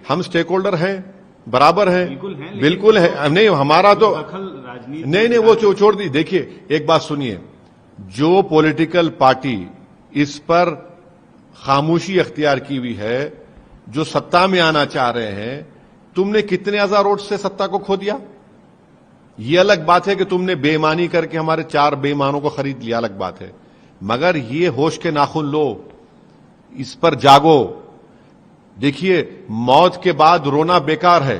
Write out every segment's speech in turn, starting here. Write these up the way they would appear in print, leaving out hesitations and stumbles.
हम stake holder हैं, बराबर हैं, बिल्कुल है। नहीं हमारा तो नहीं वो छोड़ दी। देखिए एक बात सुनिए, जो पॉलिटिकल पार्टी इस पर खामोशी अख्तियार की हुई है, जो सत्ता में आना चाह रहे हैं, तुमने कितने हजार वोट से सत्ता को खो दिया। ये अलग बात है कि तुमने बेईमानी करके हमारे 4 बेईमानों को खरीद लिया, अलग बात है, मगर ये होश के नाखून लो, इस पर जागो। देखिए मौत के बाद रोना बेकार है,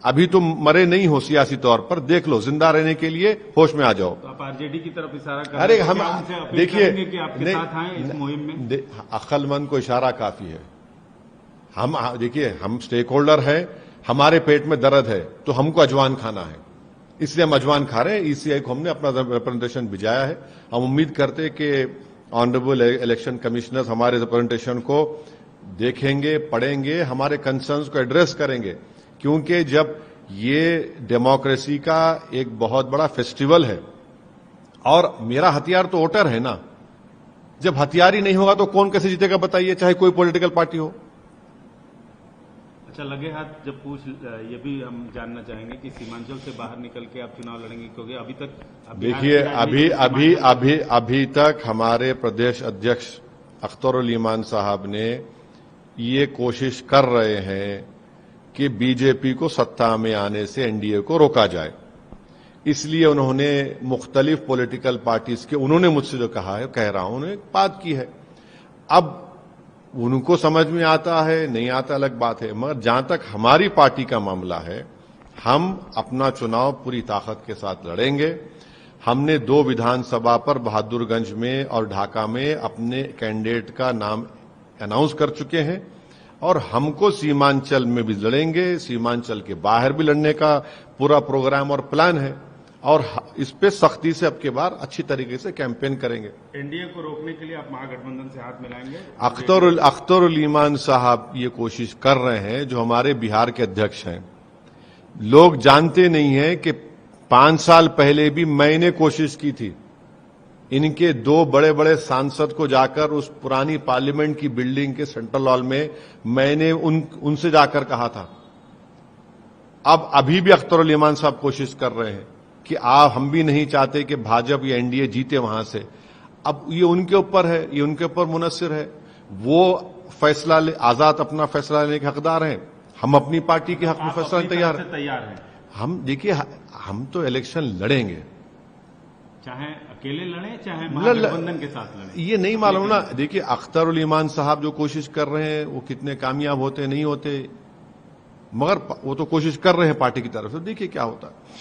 अभी तुम मरे नहीं हो सियासी तौर पर, देख लो, जिंदा रहने के लिए होश में आ जाओ। तो आप आरजेडी की तरफ इशारा कर अरे हम देखिए कि आपके साथ आए इस मुहिम में। अक्लमंद को इशारा काफी है। हम देखिए, हम स्टेक होल्डर हैं, हमारे पेट में दर्द है तो हमको अजवान खाना है, इसलिए हम अजवान खा रहे हैं। ईसीआई को हमने अपना रिप्रेजेंटेशन भिजाया है। हम उम्मीद करते हैं कि ऑनरेबल इलेक्शन कमिश्नर हमारे रिप्रेजेंटेशन को देखेंगे, पढ़ेंगे, हमारे कंसर्न्स को एड्रेस करेंगे, क्योंकि जब ये डेमोक्रेसी का एक बहुत बड़ा फेस्टिवल है और मेरा हथियार तो वोटर है ना, जब हथियार ही नहीं होगा तो कौन कैसे जीतेगा बताइए, चाहे कोई पॉलिटिकल पार्टी हो। अच्छा, लगे हाथ जब ये भी हम जानना चाहेंगे कि सीमांचल से बाहर निकल के आप चुनाव लड़ेंगे, क्योंकि अभी तक देखिए अभी तक हमारे प्रदेश अध्यक्ष अख्तरुल ईमान साहब ने ये कोशिश कर रहे हैं कि बीजेपी को सत्ता में आने से एनडीए को रोका जाए, इसलिए उन्होंने मुख्तलिफ पॉलिटिकल पार्टीज के, उन्होंने मुझसे जो कहा है, कह रहा हूं, उन्होंने बात की है। अब उनको समझ में आता है नहीं आता अलग बात है, मगर जहां तक हमारी पार्टी का मामला है, हम अपना चुनाव पूरी ताकत के साथ लड़ेंगे। हमने 2 विधानसभा पर बहादुरगंज में और ढाका में अपने कैंडिडेट का नाम अनाउंस कर चुके हैं और हमको सीमांचल में भी लड़ेंगे, सीमांचल के बाहर भी लड़ने का पूरा प्रोग्राम और प्लान है और इस पे सख्ती से अब के बार अच्छी तरीके से कैंपेन करेंगे। एनडीए को रोकने के लिए आप महागठबंधन से हाथ मिलाएंगे? अख्तरुल ईमान साहब ये कोशिश कर रहे हैं, जो हमारे बिहार के अध्यक्ष हैं। लोग जानते नहीं हैं कि 5 साल पहले भी मैंने कोशिश की थी, इनके 2 बड़े बड़े सांसद को जाकर उस पुरानी पार्लियामेंट की बिल्डिंग के सेंट्रल हॉल में मैंने उनसे जाकर कहा था। अब अभी भी अख्तरुल ईमान साहब कोशिश कर रहे हैं कि हम भी नहीं चाहते कि भाजपा या एनडीए जीते वहां से। अब ये उनके ऊपर है, ये उनके ऊपर मुनस्सिर है, वो फैसला आजाद अपना फैसला लेने के हकदार हैं, हम अपनी पार्टी के हक में फैसला तैयार हैं। हम देखिए, हम तो इलेक्शन लड़ेंगे, चाहे अकेले लड़े चाहे महागठबंधन के साथ लड़े, ये नहीं मालूम ना। देखिए अख्तरुल ईमान साहब जो कोशिश कर रहे हैं वो कितने कामयाब होते नहीं होते, मगर वो तो कोशिश कर रहे हैं पार्टी की तरफ से, देखिए क्या होता है।